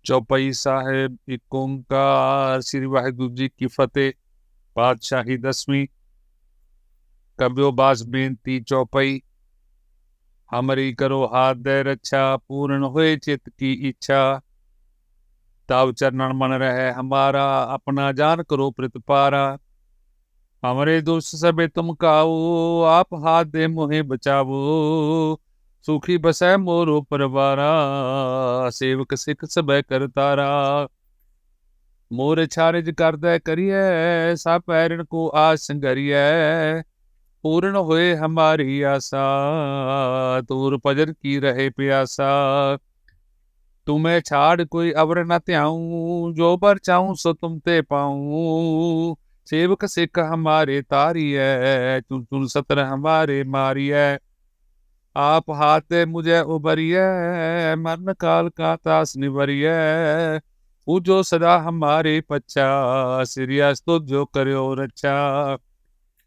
ਚੌਪਈ ਸਾਹਿਬ ਇੱਕ ਓਂਕਾਰ ਸ੍ਰੀ ਵਾਹਿਗੁਰੂ ਜੀ ਕੀ ਫਤਿਹ। ਪਾਤਸ਼ਾਹੀ ਦਸਵੀਂ। ਕਬਿਓ ਬਾਸ ਬੇਨਤੀ ਚੌਪਈ। ਹਮਰੀ ਕਰੋ ਹਾਥ ਦੇ ਰੱਛਾ, ਪੂਰਨ ਹੋਏ ਚਿਤ ਕੀ ਇੱਛਾ। ਤਬ ਚरणन मन रहे हमारा, अपना जान करो प्रतिपारा। हमरे दुष्ट सबे तुम काऊ, आप हाथ दे मोहे बचावो। सुखी बसै मोरो परवारा, सेवक सिख सबे करतारा। मोर छारिज करदै करिए, सब पैरण को आस संगरिए। पूर्ण होए हमारी आशा, तूर भजन की रहे प्यासा। तुम्हें छाड़ कोई अवर न त्याऊं, जो पर चाहूं सो तुम ते पाऊं। सेवक सिख हमारे तारिय, चुन चुन सतर हमारे मारिय। आप हाथ मुझे उबरिय, मरण काल का तास निवरिय। पूजो सदा हमारे पच्छा, सिरिया स्तुत जो करो रक्षा।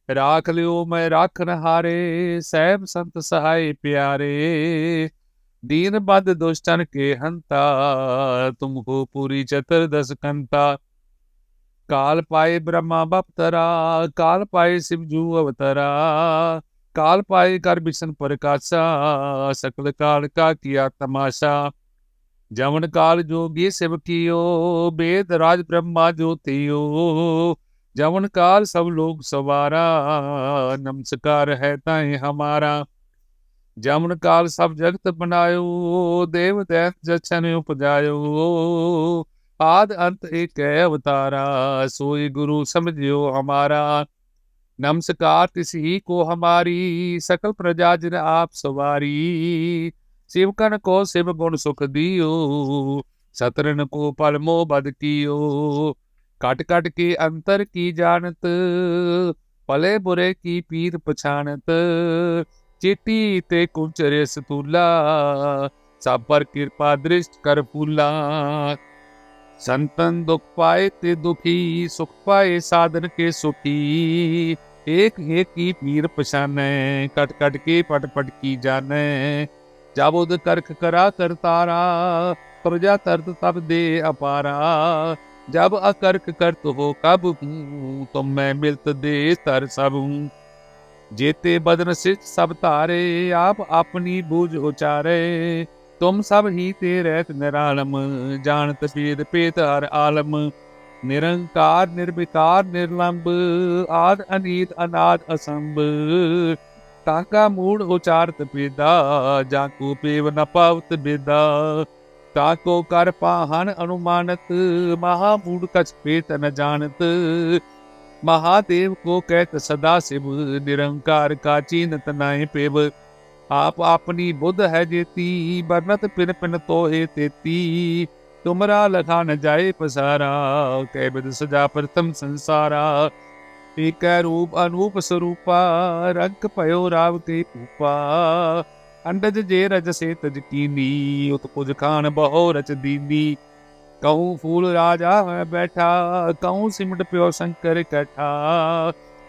राख लियो मैं राखन हारे, सैब संत सहाय प्यारे। दीन बद दुष्टन के हंता, तुम हो पूरी चतुर्दश कंता। काल पाए ब्रह्मा बपतरा, काल पाए शिवजू अवतरा। काल पाए कर बिशन प्रकाशा, सकल काल का किया तमाशा। जमन काल जोगी शिव कियो, वेद राज ब्रह्मा ज्योतियो। जमन काल सब लोग सवारा, नमस्कार है ताए हमारा। जमन काल सब जगत बनायो, देव दैत जछन उपजायो। आद अंत एक अवतारा, सोई गुरु समझियो हमारा। नमस्कार तिस ही को हमारी, सकल प्रजा जिन आप सवारी। शिवकन को शिव गुण सुख दियो, सतरन को पल मोह बद कियो। कट कट के अंतर की जानत, भले बुरे की पीर पछानत। चिट्टी ते कुंचरे सतूला, सब पर कृपा दृष्ट कर फूला। संतन दुख पाए ते दुखी, सुख पाए साधन के सुखी। एक एक की पीर पछाने, कट कट के पट पट की जाने। जब उद करख करा करतारा, प्रजा तरत तब दे अपारा। जब अकर्क करत हो कब हूँ, तुम मैं मिलत दे तर सब हूँ। जेते बदन सिच सब तारे, आप अपनी बूझ उचारे। तुम सब ही ते रहत निरालम, जानत भेद पेत हर आलम। निरंकार निर्विकार निर्लंब, आद अनीत अनाद असंभ। ताका मूढ़ उचारत पेदा, जाको पेव न पावत बेदा। ताको कर पाहन अनुमानत, महामूढ़ कछ पेत न जानत। महादेव को कहत सदा शिव, निरंकार का चीनत नाहि पेव। आप अपनी बुद्ध है जेती, बरनत पिन पिन तोहे तेती। तुमरा लखा न जाए पसारा, कै बिद सजा प्रथम संसारा। एक रूप अनूप स्वरूपा, रंग पयो राव के रूपा। अंडज जे रज से तज कीनी, उत्पुज खान बहो रच दीनी। कहूँ फूल राजा है बैठा, कहूँ सिमट प्यो शंकर कैठा।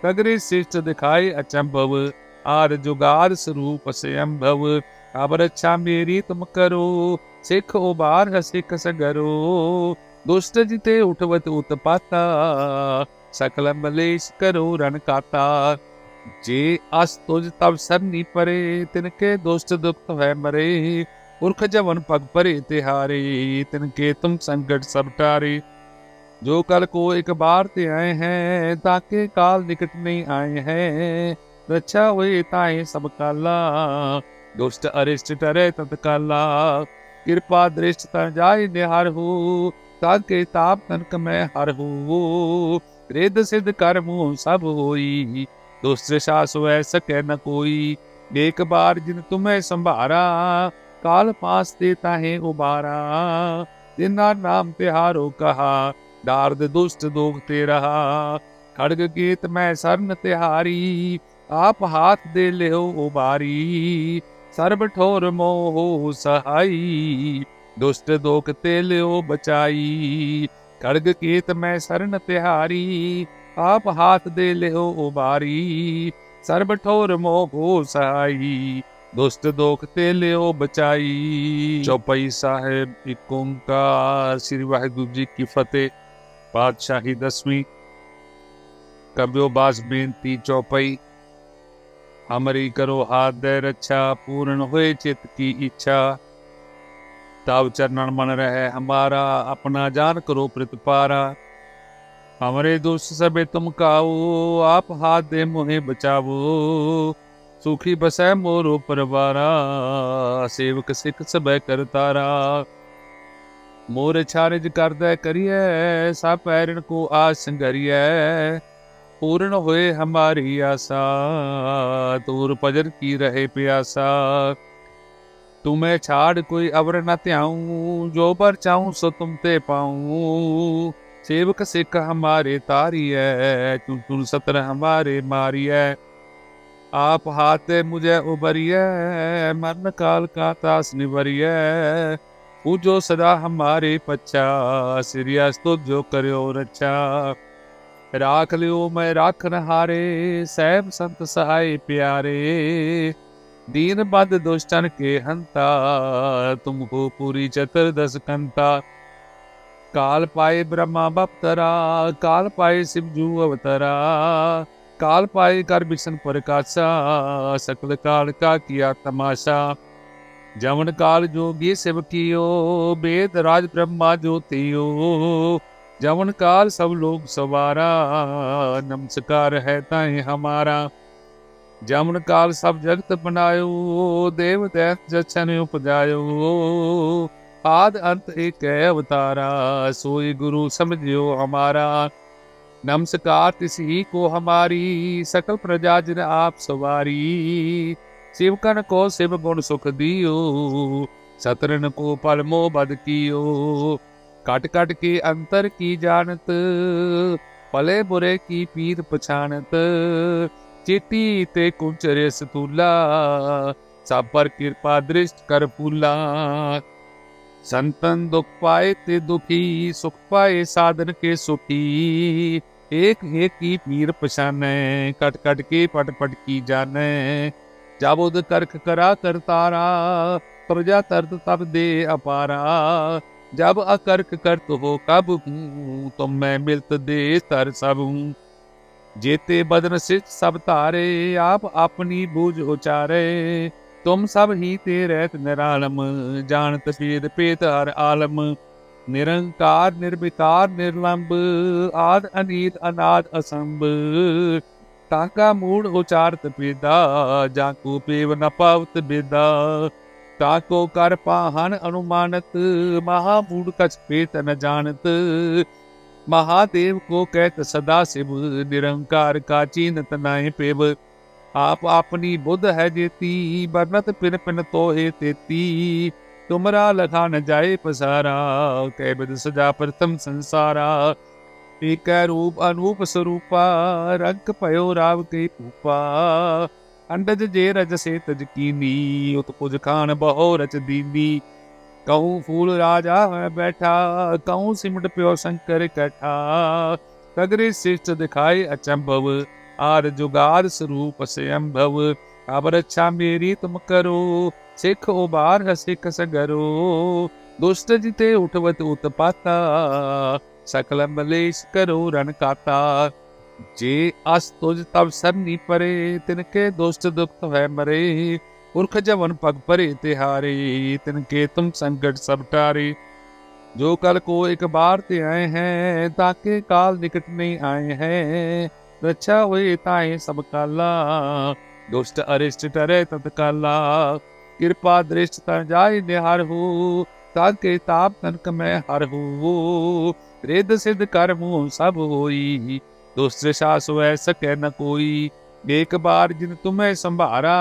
सगरे शिष्ट दिखाए अचंभव, आद जुगाद स्वरूप से अम्भव। अब रक्षा मेरी तुम करो, सिख उबार सिख सगरो। दुष्ट जिते उठवत उत्पाता, सकल मलेश करो रण काता। जे अस तुझ तब सरनी परे, तिनके दुष्ट दुख है मरे। पुरख जवन पग परे तिहारे, तिनके तुम संकट सब टारे। जो कल को एक बार ते आए हैं, ताके काल निकट नहीं आए हैं। रक्षा हुए ताए सब काला, दुष्ट अरिष्ट टरे तत्काला। कृपा दृष्ट तर जाय निहार हो, ताके ताप तनक में हर हो। रिद सिद्ध कर मुँह सब होई, दुष्ट सास वै सके न कोई। एक बार जिन तुम्हें संभारा, काल पास देता है उबारा। जिना नाम तिहारो कहा, दार्द दुष्ट दोगते रहा। खड़ग गीत में सरन तिहारी, आप हाथ दे ले उबारी। सर्व ठोर मोह सहाई, दुष्ट दोगते ले बचाई। खड़ग गीत में सरन तिहारी, आप हाथ दे ले उबारी। सर्व ठोर मोह सहाई, दुष्ट दोख ते लियो बचाई। चौपाई साहिब एक ओंकार। श्री वाहिगुरु जी की फतेह। पातशाही 10वीं। कब्यो बास बेनती चौपाई। हमरी करो हाथ दे रक्षा, पूर्ण होए चित की इच्छा। ताव चरणन मन रहे हमारा, अपना जान करो प्रतिपारा। हमरे दुष्ट सबे तुम काओ, आप हाथ दे मोहे बचावो। सुखी बसै मोरो परवारा, सेवक सिख सबे करतारा। मोर छारिज करदै करिए, सब पैरण को आस संगरिए। पूर्ण होए हमारी आशा, दूर पजर की रहे प्यासा। तुम्हें छाड़ कोई अवर न त्याऊं, जो बर चाहूं सो तुम ते पाऊं। सेवक सिख हमारे तारिय, चुन चुन सतर हमारे मारिय। आप हाथ दे मुझे उबरिय, मरण काल का तास निवरिय। पूजो सदा हमारे पच्छा, सिरिया स्तुत जो करो रक्षा। राख लियो मैं राखन हारे, सैब संत सहाय प्यारे। दीन बद दुष्टन के हंता, तुमको पूरी चतुर्दश कंता। काल पाए ब्रह्मा बप्तरा, काल पाए शिवजू अवतरा। काल पाए कर बिशन प्रकाशा, सकल काल का किया तमाशा। जवन काल जोगी शिव कियो, वेद राज ब्रह्मा ज्योतियो। जवन काल सब लोग सवारा, नमस्कार है ताए हमारा। जमन काल सब जगत बनायो, देव दैत जछन उपजायो। आद अंत एक अवतारा, सोई गुरु समझियो हमारा। नमस्कार तिसी को हमारी, सकल प्रजा जिन आप सवारी। शिवकन को शिव गुण सुख दियो, सतरन को पल मोह बद कियो। कट कट के अंतर की जानत, भले बुरे की पीर पछानत। चेती ते कुंचरे सतूला, सब पर कृपा दृष्ट कर फूला। संतन दुख पाए ते दुखी, सुख पाए साधन के सुखी। एक एक की पीर पछाने, कट कट के पट पट की जाने। जाबुद करख करा करतारा, प्रजा तरत तब दे अपारा। जब अकर्क करत हो कब हूँ, तुम मैं मिलत दे तर सब हूँ। जेते बदन सिच सब तारे, आप अपनी बूझ उचारे। तुम सब ही ते रहत निरालम, जानत भेद पेत हर आलम। निरंकार निर्विकार निर्लंब, आद अनीत अनाद असंभ। ताका मूड उचारत पेदा, जाको पेव न पावत बेदा। ताको कर पाहन अनुमानत, महामूड कछ पेत न जानत। महादेव को कहत सदा शिव, निरंकार का चीनत नाय पेव। आप अपनी बुद्ध है जेती, बरनत पिन पिन तोहे तेती। तुमरा लखा न जाए पसारा, कै बिद सजा प्रथम संसारा। एक रूप अनूप स्वरूपा, रंग पयो राव के भूपा। अंडज जे रज से तज कीनी, उत्पुज खान बहो रच दीनी। कहूँ फूल राजा है बैठा, कहूँ सिमट प्यो शंकर कैठा। कगरे शिष्ट दिखाए अचंभव, आर जुगार स्वरूप से अम्भव। अब रक्षा मेरी तुम करो, सिख उबार है सिख सगरो। दुष्ट जिते उठवत उत्पाता, सकल मलेश करो रन काता। जे अस तुझ तब सरनी परे, तिनके दुष्ट दुख है मरे। पुरख जवन पग परे तिहारे, तिनके तुम संकट सब टारे। जो कल को एक बार ते आए हैं, ताके काल निकट नहीं आए हैं। रक्षा हुए ताए सब काला, दुष्ट अरिष्ट टरे तत्काला। कृपा दृष्ट तर जाय निहार हो, ताके ताप तनक में हर हो। रिद सिद्ध कर्म सब होई, दुष्ट सास वै सके न कोई। एक बार जिन तुम्हें संभारा,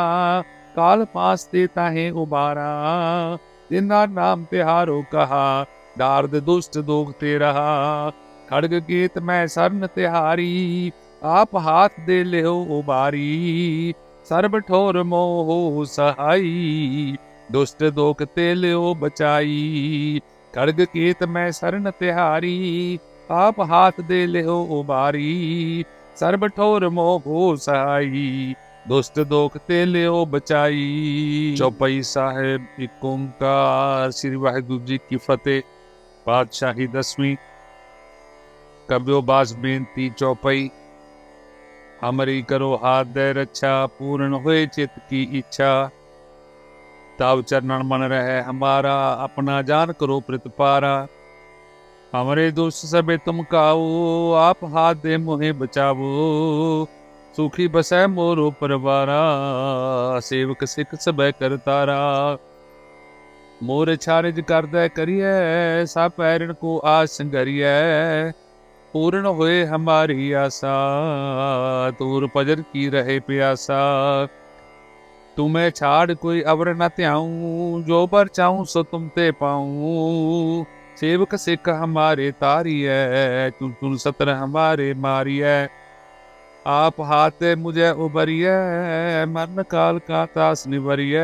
काल पास ते ताहे उबारा। जिना नाम तिहारो कहा, दार्द दुष्ट दोगते रहा। खड़ग केत मैं सरन तिहारी, आप हाथ दे ले उबारी। सर्ब ठोर मोह सहाई, दुष्ट दोख ते ले बचाई। खड़ग केत मैं सरन तिहारी, आप हाथ दे ले उबारी। सर्ब ठोर मोह सहाई, दुष्ट दोख ते लियो बचाई। चौपाई साहिब एक ओंकार। श्री वाहिगुरु जी की फतेह। पातशाही 10वीं। कब्यो बास बेनती चौपाई। हमरी करो हाथ दे रक्षा, पूर्ण होए चित की इच्छा। तब चरणन मन रहे हमारा, अपना जान करो प्रतिपारा। हमरे दुष्ट सबे तुम काओ, आप हाथ दे मोहे बचावो। सुखी बसै मोरो परवारा, सेवक सिख सबे करतारा। मोर छारिज करदै करिए, सब पैरण को आस संगरिए। पूर्ण होए हमारी आशा, तूर पजर की रहे प्यासा। तुम्हें छाड़ कोई अवर न त्याऊं, जो बर चाहूं सो तुम ते पाऊं। सेवक सिख हमारे तारिय, तुम तुम सतर हमारे मारिय। आप हाथ मुझे उबरिय, मरण काल का तास निवरिय।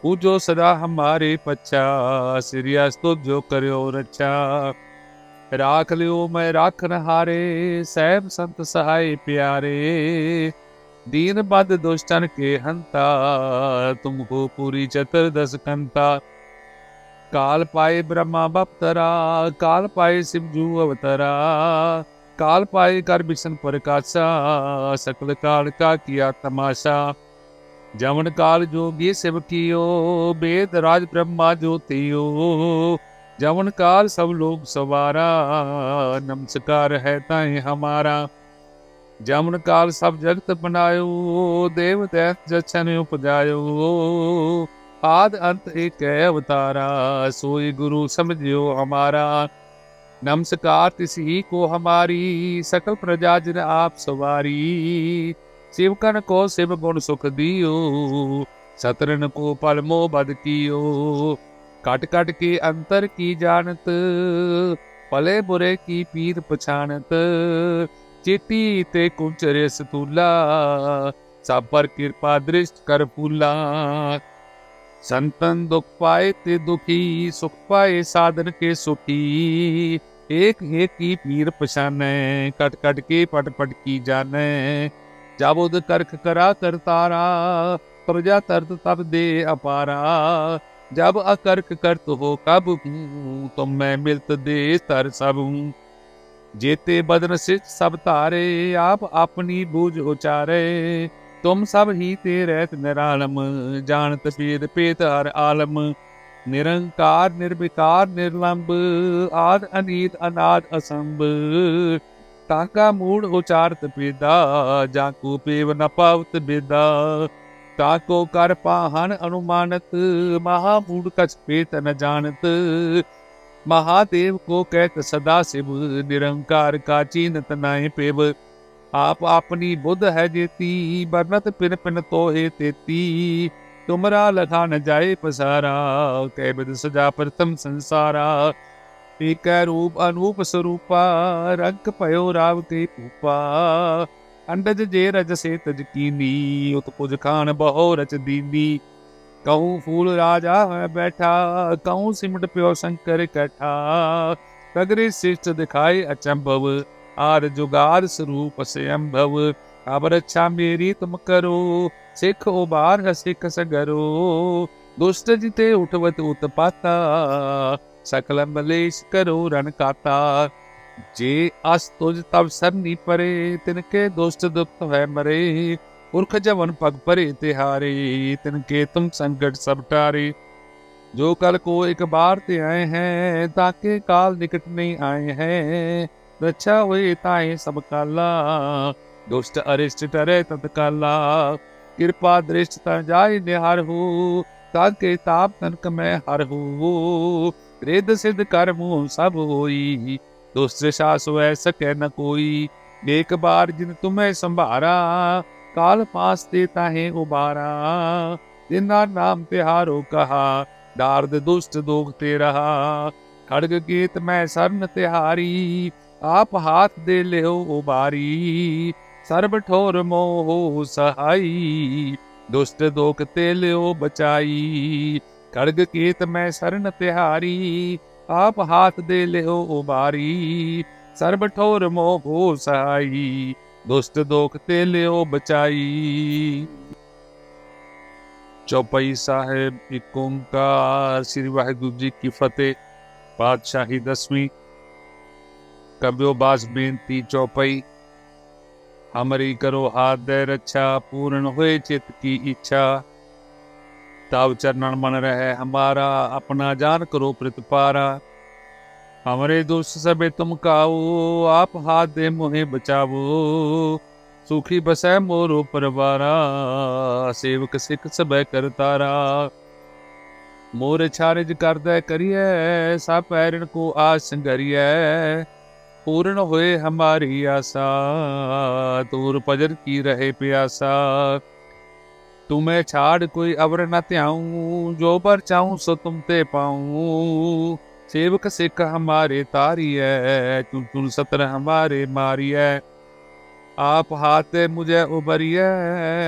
पूजो सदा हमारे पच्छा, सिरिया स्तुत जो करो रक्षा। राख लियो मैं राखन हारे, सैब संत सहाय प्यारे। दीन बद दुष्टन के हंता, तुमको पूरी चतुर्दश कंता। काल पाए ब्रह्मा बप्तरा, काल पाए शिवजू अवतरा। काल पाए कर बिशन प्रकाशा, सकल काल का किया तमाशा। जमन काल जोगी शिव कियो, वेद राज ब्रह्मा ज्योतियो। जमन काल सब लोग सवारा, नमस्कार है ताए हमारा। जमन काल सब जगत बनायो, देव दैत जछन उपजायो। आद अंत एक अवतारा, सोई गुरु समझियो हमारा। नमस्कार तिसी को हमारी, सकल प्रजा जिन आप सवारी। शिवकन को शिव गुण सुख दियो, सतरन को पल मोह बद कियो। कट कट के अंतर की जानत, भले बुरे की पीर पछानत। चेती ते कुंचरे सतूला, सब पर कृपा दृष्ट कर फूला। संतन दुख पाए ते दुखी, सुख पाए साधन के सुखी। एक एक की पीर पछाने, कट कट के पट पट की जाने। जाबुद करख करा करतारा, प्रजा तरत तब दे अपारा। जब अकर्क करत हो कब हूँ, तुम मैं मिलत दे तर सब हूँ। जेते बदन सिच सब तारे, आप अपनी बूझ उचारे। तुम सब ही ते रहत निरालम, जानत भेद पेत हर आलम। निरंकार निर्विकार निर्लंब, आद अनीत अनाद असंभ। ताका मूड उचारत पेदा, जाको पेव न पावत बेदा। ताको कर पाहन अनुमानत, महामूड कछ पेत न जानत। महादेव को कहत सदा शिव, निरंकार का चीनत नाय पेव। आप अपनी बुद्ध है जेती, बरनत पिन पिन तोहे तेती। तुमरा लखा न जाए पसारा, कै बिद सजा प्रथम संसारा। एक रूप अनूप स्वरूपा, रंग पयो राव के पूपा। अंडज जे रज से तज कीनी, उत्पुज खान बहो रच दीनी। कहूँ फूल राजा है बैठा, कहूँ सिमट प्यो शंकर कैठा। सगरे शिष्ट दिखाए अचंभव, आर जुगार स्वरूप से अम्भव। अब रक्षा मेरी तुम करो, सिख उबार सिख सगरो। दुष्ट जिते उठवत उत्पाता, सकल मलेश करो रण काता। जे अस तुझ तब सरनी परे, तिनके दुष्ट दुख है मरे। पुरख जवन पग परे तिहारे, तिनके तुम संकट सब टारे। जो कल को एक बार ते आए हैं, ताके काल निकट नहीं आए हैं। रक्षा हुए ताए सब काला, दुष्ट अरिष्ट टरे तत्काला। कृपा दृष्ट तर जाय निहार हो, ताके ताप तनक में हर हो। रिद सिद्ध कर मुँह सब होई, दुष्ट सास वै सके न कोई। एक बार जिन तुम्हें संभारा, काल पास ते ताहे उबारा। जिना नाम तिहारो कहा, दार्द दुष्ट दोग ते रहा। खड़ग गीत मैं सरन तिहारी, आप हाथ दे ले उबारी। सर्ब ठोर मोह सहाई, दुष्ट दोख ते ले बचाई। खड़ग गीत मैं सरन तिहारी, आप हाथ दे ले उबारी। सर्ब ठोर मोह सहाई, दुष्ट दोख ते लियो बचाई। चौपाई साहेब एक ओंकार। श्री वाहिगुरु जी की फतेह। पातशाही 10वीं। कब्यो बास बेनती चौपाई। हमारी करो हाथ दे रक्षा, पूर्ण हुए चित की इच्छा। ताव चरणन मन रहे हमारा, अपना जान करो प्रतिपारा। हमारे दुष्ट सबे तुम काओ, आप हाथ दे मोहे बचावो। सुखी बसै मोरो परवारा, सेवक सिख सबे करतारा। मोर छारिज कर दे करिए, सब पैरण को आस संगरिए। पूर्ण होए हमारी आशा, दूर पजर की रहे प्यासा। तुम्हें छाड़ कोई अवर न त्याऊं, जो बर चाहूं सो तुम ते पाऊं। सेवक सिख हमारे तारिय, चुन चुन सतर हमारे मारिय। आप हाथ मुझे उबरिय,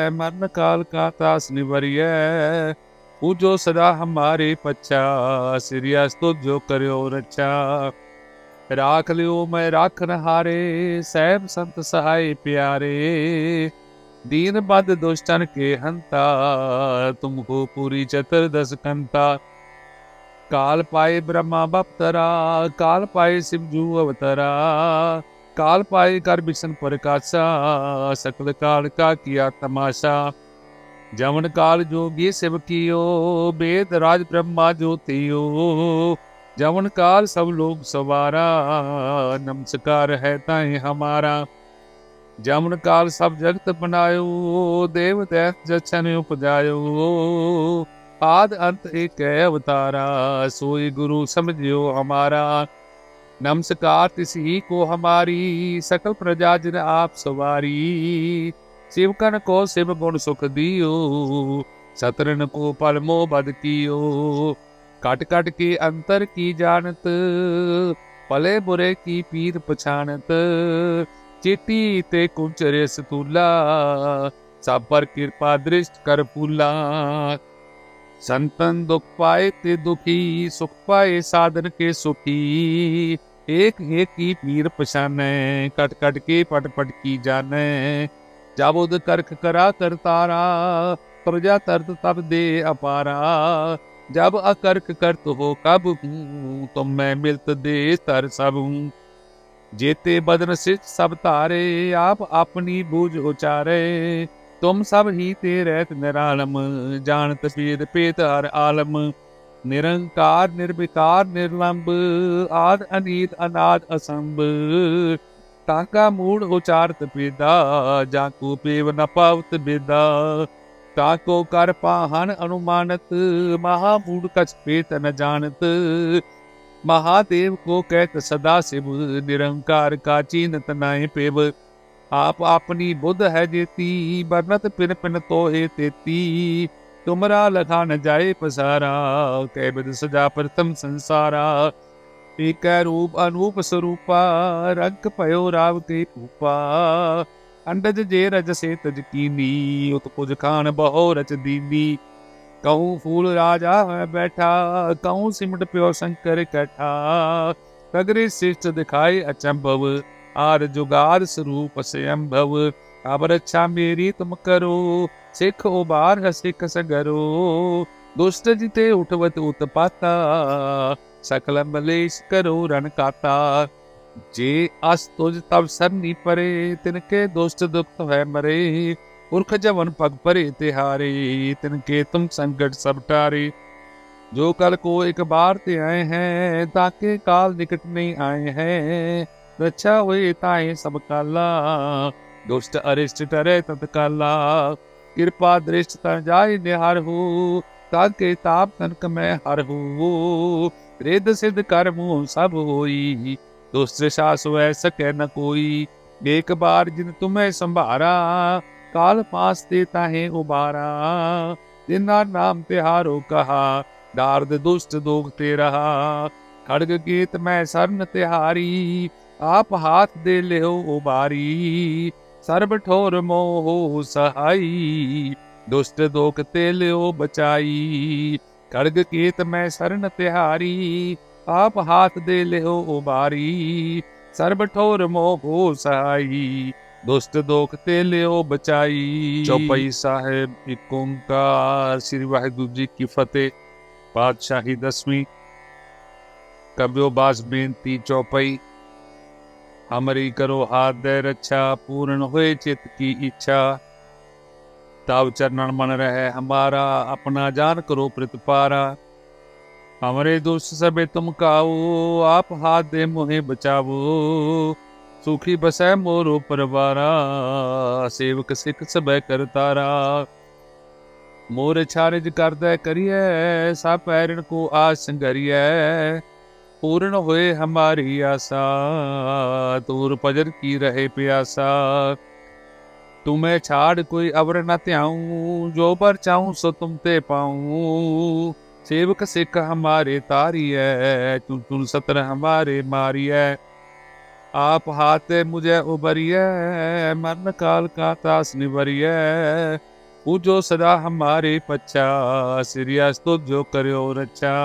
मरण काल का तास निवरिय। पूजो सदा हमारे पच्छा, सिरियस तो जो करो रक्षा। राख लियो मैं राखन हारे, सैब संत सहाय प्यारे। दीन बद दुष्टन के हंता, तुमको पूरी चतुर्दश कंता। काल पाए ब्रह्मा बप्तरा, काल पाए शिवजू अवतरा। काल पाए कर बिशन प्रकाशा, सकल काल का किया तमाशा। जमन काल जोगी शिव कियो, वेद राज ब्रह्मा ज्योतियो। जमन काल सब लोग सवारा, नमस्कार है ताए हमारा। जमन काल सब जगत बनायो, देव दैत जछन उपजायो। आद अंत एक अवतारा, सोई गुरु समझियो हमारा। नमस्कार तिसी को हमारी, सकल प्रजा जिन आप सवारी। शिवकन को शिव गुण सुख दियो, सतरन को पल मोह बद कियो। कट कट के अंतर की जानत, भले बुरे की पीर पछानत। चेती ते कुंचरे सतूला, सब पर कृपा दृष्ट कर फूला। संतन दुख पाए ते दुखी, सुख पाए साधन के सुखी। एक एक की पीर पछाने, कट कट के पट पट की जाने। जाबुद करख करा करतारा, प्रजा तरत तब दे अपारा। जब अकर्क करत हो कब हूँ, तुम मैं मिलत दे तर सब हूँ। जेते बदन सिच सब तारे, आप अपनी बूझ उचारे। तुम सब ही ते रहत निरालम, जानत भेद पेत हर आलम। निरंकार निर्विकार निर्लंब, आद अनीत अनाद असंभ। ताका मूड उचारत पेदा, जाको पेव न पावत बेदा। ताको कर पाहन अनुमानत, महामूड कछ पेत न जानत। महादेव को कहत सदा शिव, निरंकार का चीनत नाय पेव। आप अपनी बुद्ध है जेती, बरनत पिन पिन तोहे तेती। तुमरा लखा न जाए पसारा, कै बिद सजा प्रथम संसारा। एक रूप अनूप स्वरूपा, रंग पयो राव के भूपा। अंडज जे रज से तज कीनी, उत्पुज खान बहो रच दीनी। कहूँ फूल राजा है बैठा, कहूँ सिमट प्यो शंकर कैठा। कगरे शिष्ट दिखाए अचंभव, आर जुगार स्वरूप से अम्भव। अब रक्षा मेरी तुम करो, सिख उबार है सिख सगरो। दुष्ट जिते उठवत उत्पाता, सकल मलेश करो रण काता। जे अस तुझ तब सरनी परे, तिनके दुष्ट दुख है मरे। पुरख जवन पग परे तिहारे, तिनके तुम संकट सब टारे। जो कल को एक बार ते आए हैं, ताके काल निकट नहीं आए हैं। रक्षा हुए ताए सब काला, दुष्ट अरिष्ट टरे तत्काला। कृपा दृष्ट तर जाय निहार हो, ताके ताप तनक में हर हो। रिद सिद्ध कर्म सब होई, दुष्ट सास वै सके न कोई। एक बार जिन तुम्हें संभारा, काल पास ते ताहे उबारा। जिना नाम तिहारो कहा, दार्द दुष्ट दोग ते रहा। खड़ग गीत मैं सरन तिहारी, आप हाथ दे ले उबारी। सर्ब ठोर मोह सहाई, दुष्ट दोख ते ले बचाई। खड़ग गीत मैं सरन तिहारी, आप हाथ दे ले उबारी। सर्ब ठोर मोह सहाई, दुष्ट दोख ते लियो बचाई। चौपाई साहिब एक ओंकार। श्री वाहिगुरु जी की फतेह। पातशाही 10वीं। कब्यो बास बेनती चौपाई। हमरी करो हाथ दे रक्षा, पूर्ण होए चित की इच्छा। तब चरणन मन रहे हमारा, अपना जान करो प्रतिपारा। हमरे दुष्ट सबे तुम काओ, आप हाथ दे मोहे बचावो। सुखी बसै मोरो परवारा, सेवक सिख सबे करतारा। मोर छारिज करदै करिए, सब पैरण को आस संगरिए। पूर्ण होए हमारी आशा, तूर भजन की रहे प्यासा। तुम्हें छाड़ कोई अवर न त्याऊं, जो पर चाहूं सो तुम ते पाऊं। सेवक सिख हमारे तारिय, चुन चुन सतर हमारे मारिय। आप हाथ मुझे उबरिय, मरण काल का त्रास निवरिय। पूजो सदा हमारे पच्छा, सिरियस तो जो करो रक्षा।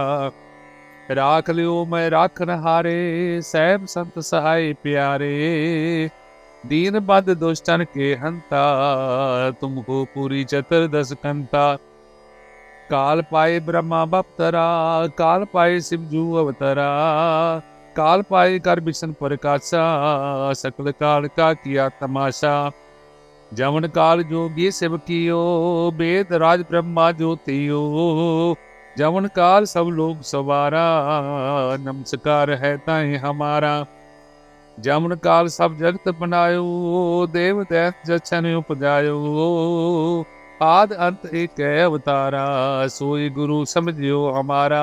राख लियो मैं राखन हारे, सैब संत सहाय प्यारे। दीन बद दुष्टन के हंता, तुमको पूरी चतुर्दश कंता। काल पाए ब्रह्मा बप्तरा, काल पाए शिवजू अवतरा। काल पाए कर बिशन प्रकाशा, सकल काल का किया तमाशा। जमन काल जोगी शिव कियो, वेद राज ब्रह्मा ज्योतियो। जमन काल सब लोग सवारा, नमस्कार है ताए हमारा। जमन काल सब जगत बनायो, देव दैत जछन उपजायो। आद अंत एक अवतारा, सोई गुरु समझियो हमारा।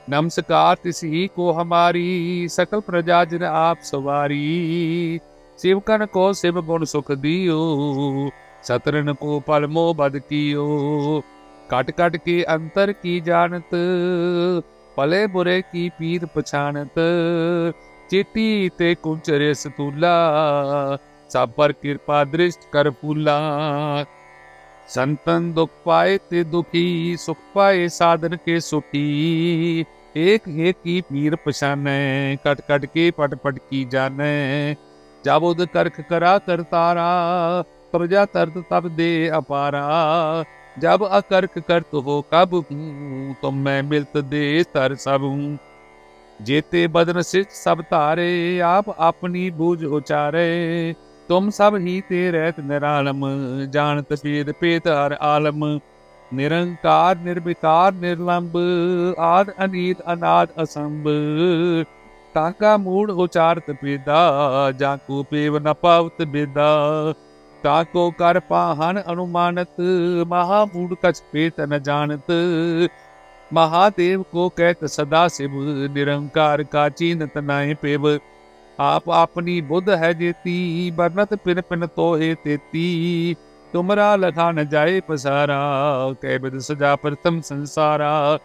नमस्कार तिसी को हमारी, सकल प्रजा जिन आप सवारी। शिवकन को शिव गुण सुख दियो, सतरन को पल मोह बद कियो। कट कट के अंतर की जानत, भले बुरे की पीर पछानत। चेती ते कुंचरे सतूला, सब पर कृपा दृष्ट कर फूला। संतन दुख पाए ते दुखी, सुख पाए साधन के सुखी। एक एक की पीर पछाने, कट कट के पट पट की जाने। जाबुद करख करा करतारा, प्रजा तरत तब दे अपारा। जब अकर्क करत हो कब हूँ, तुम मैं मिलत दे तर सब हूँ। जेते बदन शिष्ट सब तारे, आप अपनी बूझ उचारे। तुम सब ही ते रहत निरालम, जानत भेद पेत हर आलम। निरंकार निर्विकार निर्लंब, आद अनीत अनाद असंभ। ताका मूड उचारत पेदा, जाको पेव न पावत बेदा। ताको कर पाहन अनुमानत, महामूड कछ पेत न जानत। महादेव को कहत सदा शिव, निरंकार का चीनत नाय पेव। आप अपनी बुद्ध है जेती, बरनत पिन पिन तो हे तेती। तुमरा लखा न जाए पसारा, कै बिद सजा प्रथम संसारा।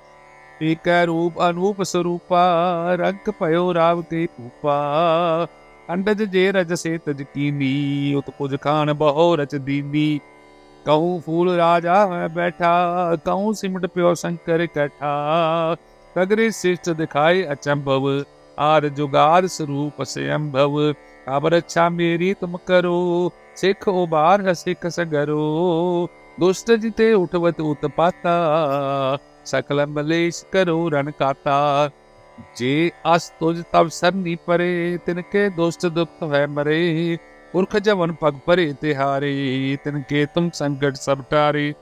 एक रूप अनूप स्वरूपा, रंग पयो राव के पूपा। अंडज जे रज से तज कीनी, उत कुज खान बहो रच दीनी। कहूँ फूल राजा है बैठा, कहूँ सिमट प्यो शंकर कैठा। सगरे शिष्ट दिखाए अचंभव, आर जुगार स्वरूप से अम्भव। अब रक्षा मेरी तुम करो, सिख उबार सिख सगरो। दुष्ट जिते उठवत उत्पाता, सकल मलेश करो रण काता। जे अस तुझ तब सरनी परे, तिनके दुष्ट दुख है मरे। पुरख जवन पग परे तिहारे, तिनके तुम संकट सब टारे।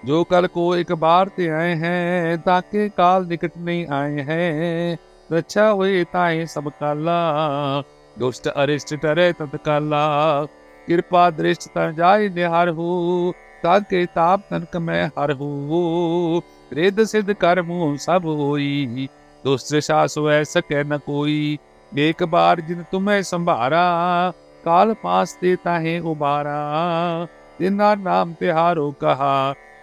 जो कल को एक बार ते आए हैं, ताके काल निकट नहीं आए हैं। रक्षा हुए ताए सब काला, दुष्ट अरिष्ट टरे तत्काला। कृपा दृष्ट तन जाय निहार हो, ताके ताप तनक में हर हो। रिद सिद्ध कर मुँह सब होई, दुष्ट सास वै सके न कोई। एक बार जिन तुम्हें संभारा, काल पास ते ताहे उबारा। जिना नाम तिहारो कहा,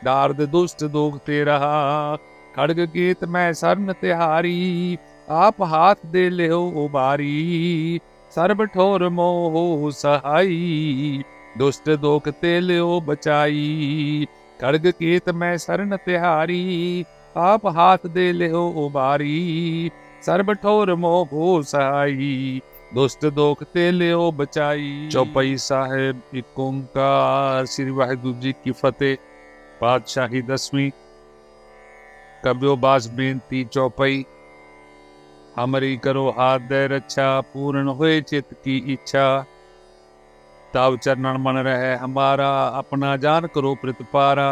दार्द दुष्ट दोग ते रहा। खड़ग गीत मैं सरन तिहारी, आप हाथ दे ले उबारी। सर्ब ठोर मोह सहाई, दुष्ट दोख ते ले बचाई। खड़ग गीत मैं सरन तिहारी, आप हाथ दे ले उबारी। सर्ब ठोर मोह सहाई, दुष्ट दोख ते लियो बचाई। चौपाई साहिब एक ओंकार। श्री वाहिगुरु जी की फतेह। पातशाही 10वीं। कब्यो बास बेनती चौपाई। हमरी करो हाथ दे रक्षा, पूर्ण होए चित की इच्छा। ताव चरणन मन रहे हमारा, अपना जान करो प्रतिपारा।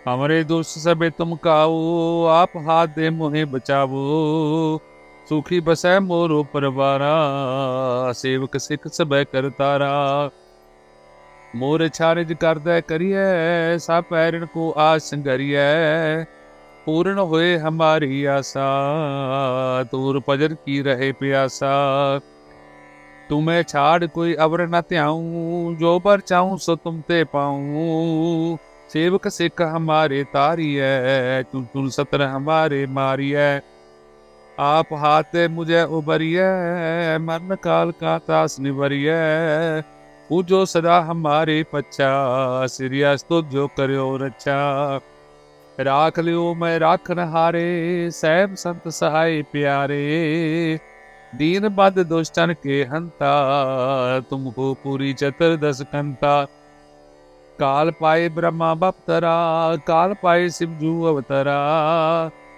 हमरे दुष्ट सबे तुम काओ, आप हाथ दे मोहे बचावो। सुखी बसै मोरो परवारा, सेवक सिख सबे करतारा। मोर छारिज करदै करिए, सब पैरण को आस संगरिए। पूर्ण होए हमारी आशा, तूर भजन की रहे प्यासा। तुम्हें छाड़ कोई अवर न त्याऊं, जो बर चाहूं सो तुम ते पाऊं। सेवक सिख हमारे तारिय, चुन चुन सतर हमारे मारिय। आप हाथ मुझे उबरिय, मरण काल का तास निवरिय। पूजो सदा हमारे पच्छा, सिरियस तो जो करो रक्षा। राख लियो मैं राखन हारे, सैब संत सहाय प्यारे। दीन बद दुष्टन के हंता, तुम हो पूरी चतुर्दश कंता। काल पाए ब्रह्मा बपतरा, काल पाए शिवजू अवतरा।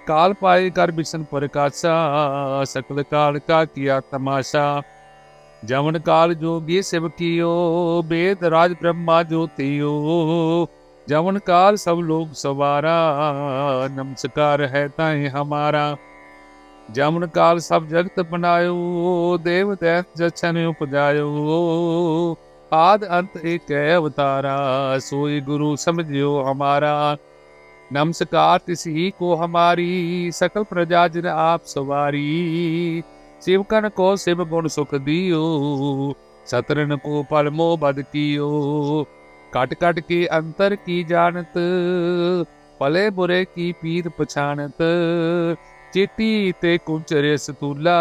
काल पाए कर बिशन प्रकाशा, सकल काल का किया तमाशा। जमन काल जोगी शिव कियो, वेद राज ब्रह्मा ज्योतियो। जमन काल सब लोग सवारा, नमस्कार है ताए हमारा। जमन काल सब जगत बनायो, देव दैत जछन उपजायो। आद अंत एक अवतारा, सोई गुरु समझियो हमारा। नमस्कार तिस ही को हमारी, सकल प्रजा जिन आप सवारी। शिवकन को शिव गुण सुख दियो, सतरन को पल मोह बद कियो। कट कट के अंतर की जानत, भले बुरे की पीर पछानत। चेटी ते कुंचरे सतूला,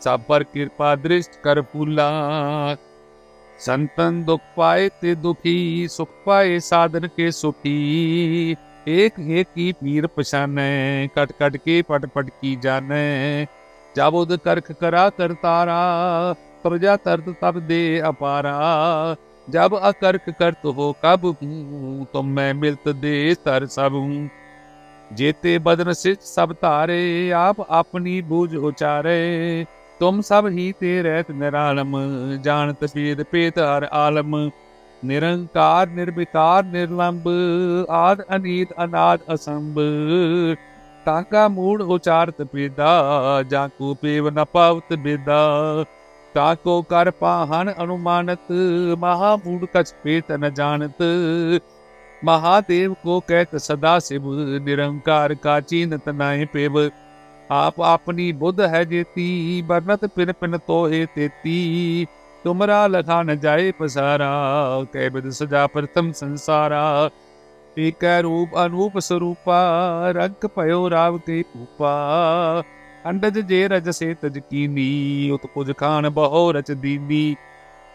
सब पर कृपा दृष्ट कर फूला। संतन दुख पाए ते दुखी, सुख पाए साधन के सुखी। एक एक की पीर पछाने, कट कट के पट पट की जाने। जाबुद करख करा करतारा, प्रजा तरत तब दे अपारा। जब अकर्क करत हो कब हूँ, तुम मैं मिलत दे तर सब हूँ। जेते बदन सिच सब तारे, आप अपनी बूझ उचारे। तुम सब ही ते रहत निरालम, जानत भेद पेत हर आलम। निरंकार निर्विकार निर्लंब, आद अनीत अनाद असंभ। ताका मूड उचारत पेदा, जाको पेव न पावत बेदा। ताको कर पाहन अनुमानत, महामूड कछ पेत न जानत। महादेव को कहत सदा शिव, निरंकार का चीनत नाहि पेव। आप अपनी बुद्ध है जेती, बरनत पिन पिन तोहे तेती। तुमरा लखा न जाए पसारा, कै बिद सजा प्रथम संसारा। एक रूप अनूप स्वरूपा, रंग पयो राव के भूपा। अंडज जे रज से तज कीनी, उत्पुज खान बहो रच दीनी।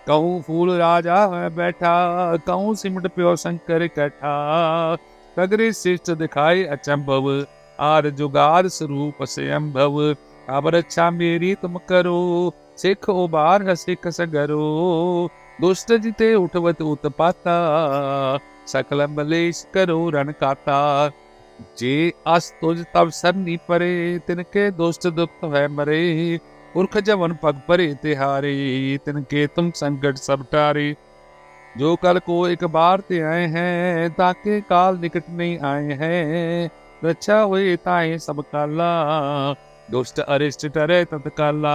कहूँ फूल राजा है बैठा, कहूँ सिमट प्यो शंकर कैठा। सगरे शिष्ट दिखाए अचंभव, आर जुगाद स्वरूप से अम्भव। अब रक्षा मेरी तुम करो, सिख उबार है सिख सगरो। दुष्ट जिते उठवत उत्पाता, सकल मलेश करो रण काता। जे अस तुझ तब सरनी परे, तिनके दुष्ट दुख है मरे। पुरख जवन पग परे तिहारे, तिनके तुम संकट सब टारे। जो कल को एक बार ते आए हैं, ताके काल निकट नहीं आए हैं। रक्षा हुए ताए सब काला, दुष्ट अरिष्ट टरे तत्काला।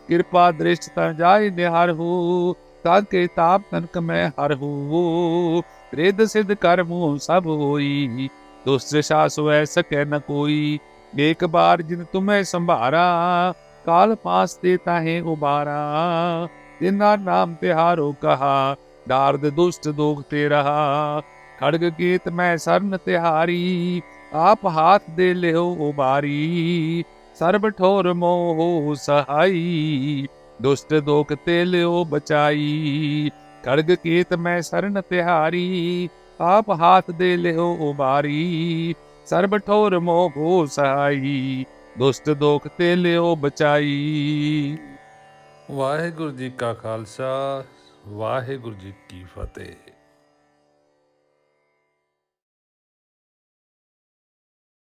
कृपा दृष्ट तर जाय निहार हो, ताके ताप तनक में हर हो। रिद सिद्ध कर मुँह सब होई, दुष्ट सास वै सके न कोई। एक बार जिन तुम्हें संभारा, काल पास देता है उबारा। जिन्ना नाम तिहारो कहा, दार्द दुष्ट दोगते रहा। खड़ग गीत में सरन तिहारी, आप हाथ दे ले उबारी। सर्ब ठोर मोह सहाई, दुष्ट दोगते ले बचाई। खड़ग गीत में सरन तिहारी, आप हाथ दे ले उबारी। सर्ब ठोर मोह सहाई, दुष्ट दोख ते लियो बचाई। ਵਾਹਿਗੁਰੂ ਜੀ ਕਾ ਖਾਲਸਾ ਵਾਹਿਗੁਰੂ ਜੀ ਕੀ ਫਤਿਹ।